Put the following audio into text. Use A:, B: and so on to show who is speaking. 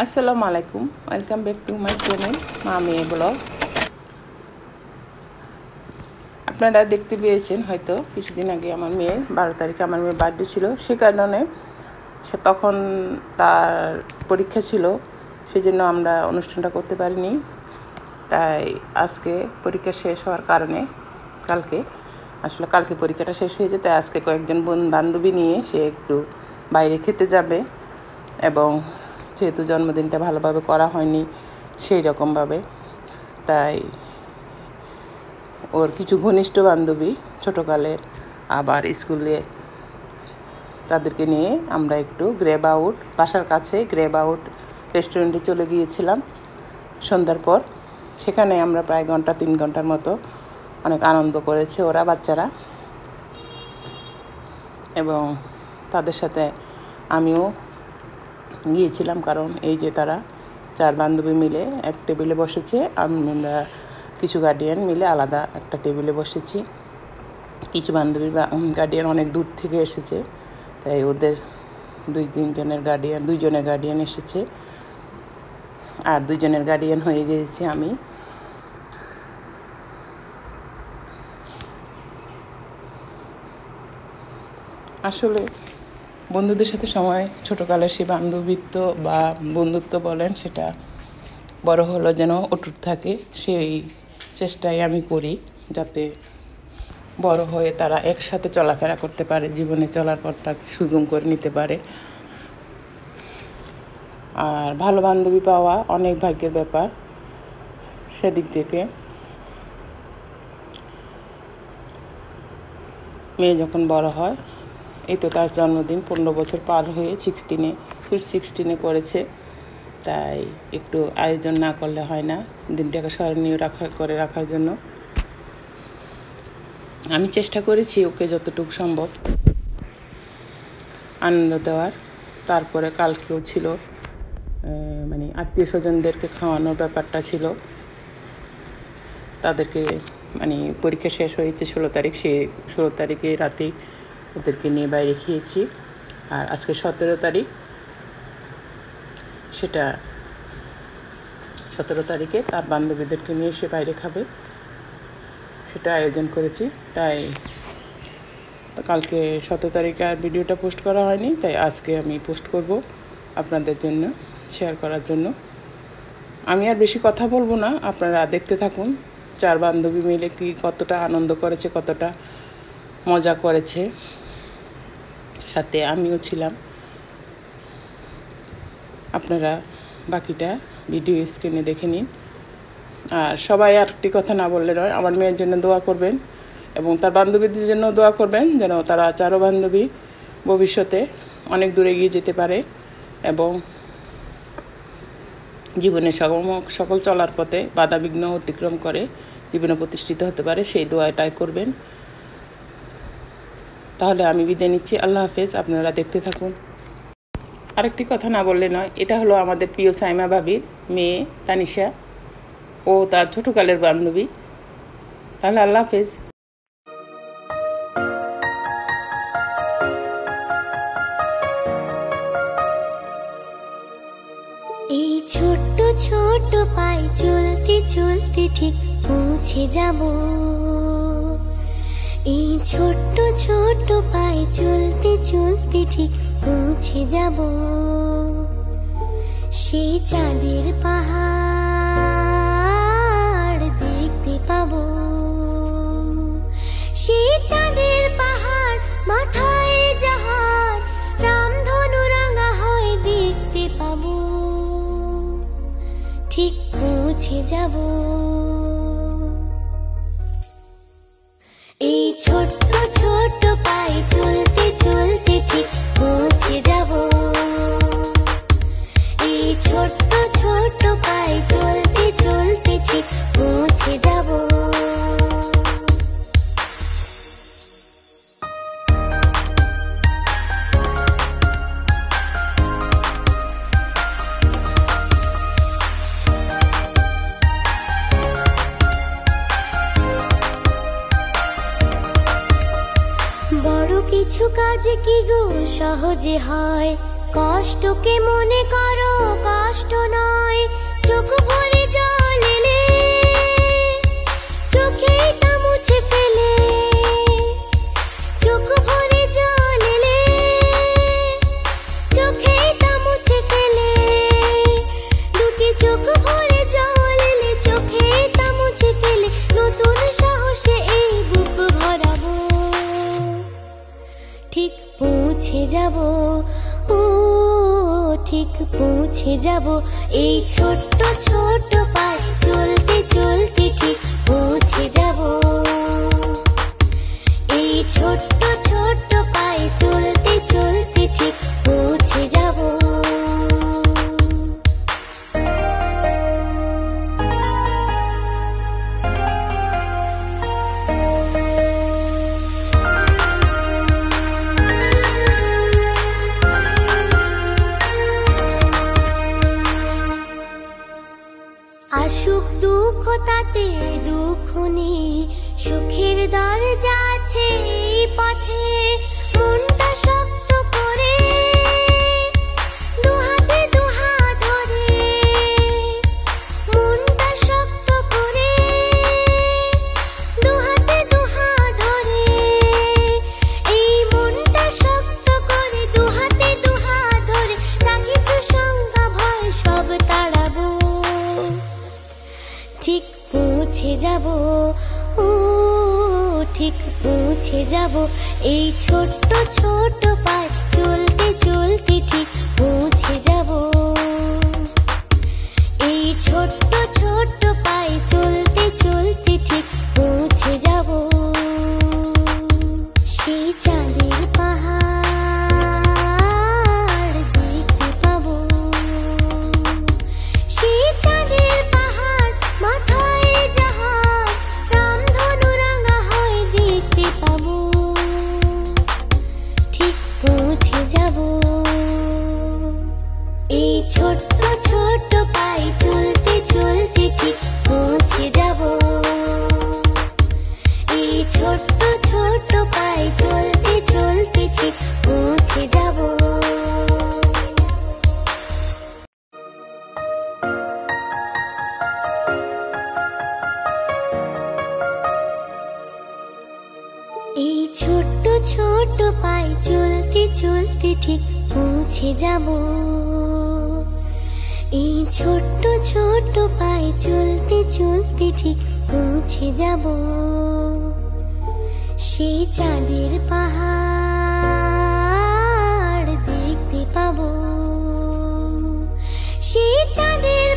A: আসসালামু আলাইকুম, welcome back to my channel মা মেয়ে ব্লগ। আপনারা দেখতে পেয়েছেন হয়তো কিছুদিন আগে আমার মেয়ের 12 তারিখে আমার মেয়ের বার্থডে ছিল। সে কারণে তখন তার পরীক্ষা ছিল, সেই জন্য আমরা অনুষ্ঠানটা করতে পারিনি। তাই আজকে পরীক্ষা শেষ হওয়ার কারণে কালকে পরীক্ষাটা শেষ হয়েছে, তাই আজকে কয়েকজন বান্ধবী নিয়ে সে একটু বাইরে খেতে যাবে। এবং যেহেতু জন্মদিনটা ভালোভাবে করা হয়নি সেই রকমভাবে, তাই ওর কিছু ঘনিষ্ঠ বান্ধবী ছোটোকালের আবার স্কুলে, তাদেরকে নিয়ে আমরা একটু বাসার কাছে গ্রেব আউট রেস্টুরেন্টে চলে গিয়েছিলাম সন্ধ্যার পর। সেখানে আমরা প্রায় 3 ঘন্টার মতো অনেক আনন্দ করেছে ওরা, বাচ্চারা, এবং তাদের সাথে আমিও গিয়েছিলাম। কারণ এই যে তারা 4 বান্ধবী মিলে এক টেবিলে বসেছে, আমরা কিছু গার্ডিয়ান মিলে আলাদা একটা টেবিলে বসেছি। কিছু বান্ধবী গার্ডিয়ান অনেক দূর থেকে এসেছে, তাই ওদের দুইজনের গার্ডিয়ান এসেছে, আর 2 জনের গার্ডিয়ান হয়ে গিয়েছে আমি। আসলে বন্ধুদের সাথে সময়, ছোটোকালের সেই বান্ধবীত্ব বা বন্ধুত্ব বলেন, সেটা বড় হলো যেন অটুট থাকে, সেই চেষ্টাই আমি করি, যাতে বড় হয়ে তারা একসাথে চলাফেরা করতে পারে, জীবনে চলার পথটাকে সুগম করে নিতে পারে। আর ভালো বান্ধবী পাওয়া অনেক ভাগ্যের ব্যাপার। সেদিক থেকে মেয়ে যখন বড় হয়, এই তো তার জন্মদিন 15 বছর পার হয়ে 16 পড়েছে, তাই একটু আয়োজন না করলে হয় না, দিনটাকে স্মরণীয় রাখার জন্য আমি চেষ্টা করেছি ওকে যতটুকু সম্ভব আনন্দ দেওয়ার। তারপরে কালকেও ছিল আত্মীয় স্বজনদেরকে খাওয়ানোর ব্যাপারটা ছিল। তাদেরকে পরীক্ষা শেষ হয়েছে 16 তারিখ, সেই 16 তারিখে রাতেই ওদেরকে নিয়ে বাইরে খেয়েছি। আর আজকে 17 তারিখ, সেটা 17 তারিখে তার বান্ধবীদেরকে নিয়ে সে বাইরে খাবে, সেটা আয়োজন করেছি। তাই কালকে 17 তারিখে আর ভিডিওটা পোস্ট করা হয়নি, তাই আজকে আমি পোস্ট করব আপনাদের জন্য, শেয়ার করার জন্য। আমি আর বেশি কথা বলবো না, আপনারা দেখতে থাকুন 4 বান্ধবী মিলে কতটা আনন্দ করেছে, কতটা মজা করেছে, সাথে আমিও ছিলাম। আপনারা বাকিটা ভিডিও স্ক্রিনে দেখে নিন। আর সবাই আর একটি কথা না বললে নয়, আমার মেয়ের জন্য দোয়া করবেন এবং তার বান্ধবীদের জন্য দোয়া করবেন, যেন তারা 4 বান্ধবী ভবিষ্যতে অনেক দূরে এগিয়ে যেতে পারে এবং জীবনে সকল চলার পথে বাধাবিঘ্ন অতিক্রম করে জীবনে প্রতিষ্ঠিত হতে পারে, সেই দোয়াটাই করবেন। তাহলে আমি বিদায় নিচ্ছি, আল্লাহ হাফেজ। আপনারা দেখতে থাকুন। আরেকটি কথা না বললে নয়, এটা হলো আমাদের প্রিয় সাইমা ভাবির মেয়ে তানিশা, ও তার ছোটোকালের বান্ধবী। তাহলে আল্লাহ হাফেজ।
B: এই ছোট্ট ছোট্ট পায়ে চলতে চলতে ঠিক পৌঁছে যাব, এই ছোট্ট ছোট্ট পায়ে চলতে চলতে ঠিক পৌঁছে যাব সেই চাঁদের পাহাড় দেখতে পাবো, সেই চাঁদের পাহাড় মাথায় যাহার রামধনু রাঙা হয় দেখতে পাবো, ঠিক পৌঁছে যাব। এই ছোট্ট ছোট্ট পায়ে চলতে চলতে ঠিক পৌঁছে যাব, এই ছোট্ট ছোট্ট পায়ে চলতে চলতে ঠিক পৌঁছে যাব। বড় কিছু কাজ কি গো সহজে হয়, কষ্টকে মনে করো কষ্ট কষ্ট নয়, চোখ ভরে জল এলে চোখেই তা মুছে ফেলে, চোখ ভরে জল এলে চোখেই তা মুছে ফেলে, দুটি চোখ ভরে জল এলে চোখেই তা মুছে ফেলে, নতুন সাহসে এই বুক ভরাবো, ঠিক পৌঁছে যাব, ও ঠিক পৌঁছে যাব, এই ছোট্ট ছোট্ট পায়ে চলতে চলতে ঠিক পৌঁছে যাব, এই ছোট্ট ছোট্ট পায়ে চলতে চলতে ঠিক পৌঁছে যাব। আসুক দুঃখ তাতে দুঃখ নেই, সুখের দরজা আছে এই পথে, মনটা শক্ত করে দুহাতে দুহাত ধরে, মনটা শক্ত করে দুহাতে দুহাত ধরে, এই মনটা শক্ত করে দুহাতে দুহাত ধরে, যা কিছু শঙ্কা ভয় সব তাড়াবো, ঠিক পৌঁছে যাব, ও ঠিক পৌঁছে যাব, এই ছোট্ট ছোট্ট পায়ে চলতে চলতে ঠিক পৌঁছে যাব, এই ছোট্ট ছোট্ট পায়ে চলতে চলতে ঠিক পৌঁছে যাব, সেই চাঁদের পাহাড় দেখতে পাবো, সেই চাঁদের পাহাড় মাথায় জাহাজ, রামধনু রাঙা হয় দেখতে পাবো, ঠিক পৌঁছে যাব, এই ছোট্ট ছোট্ট পায়ে চলতে চলতে ঠিক পৌঁছে যাব, এই ছোট্ট ছোট্ট পায়ে চলতে চলতে ঠিক পৌঁছে যাব। এই ছোট্ট ছোট্ট পায়ে চলতে চলতে ঠিক পৌঁছে যাব, এই ছোট্ট ছোট্ট পায়ে চলতে চলতে ঠিক পৌঁছে যাব, সেই চাঁদের পাহাড় দেখতে পাবো, সেই চাঁদের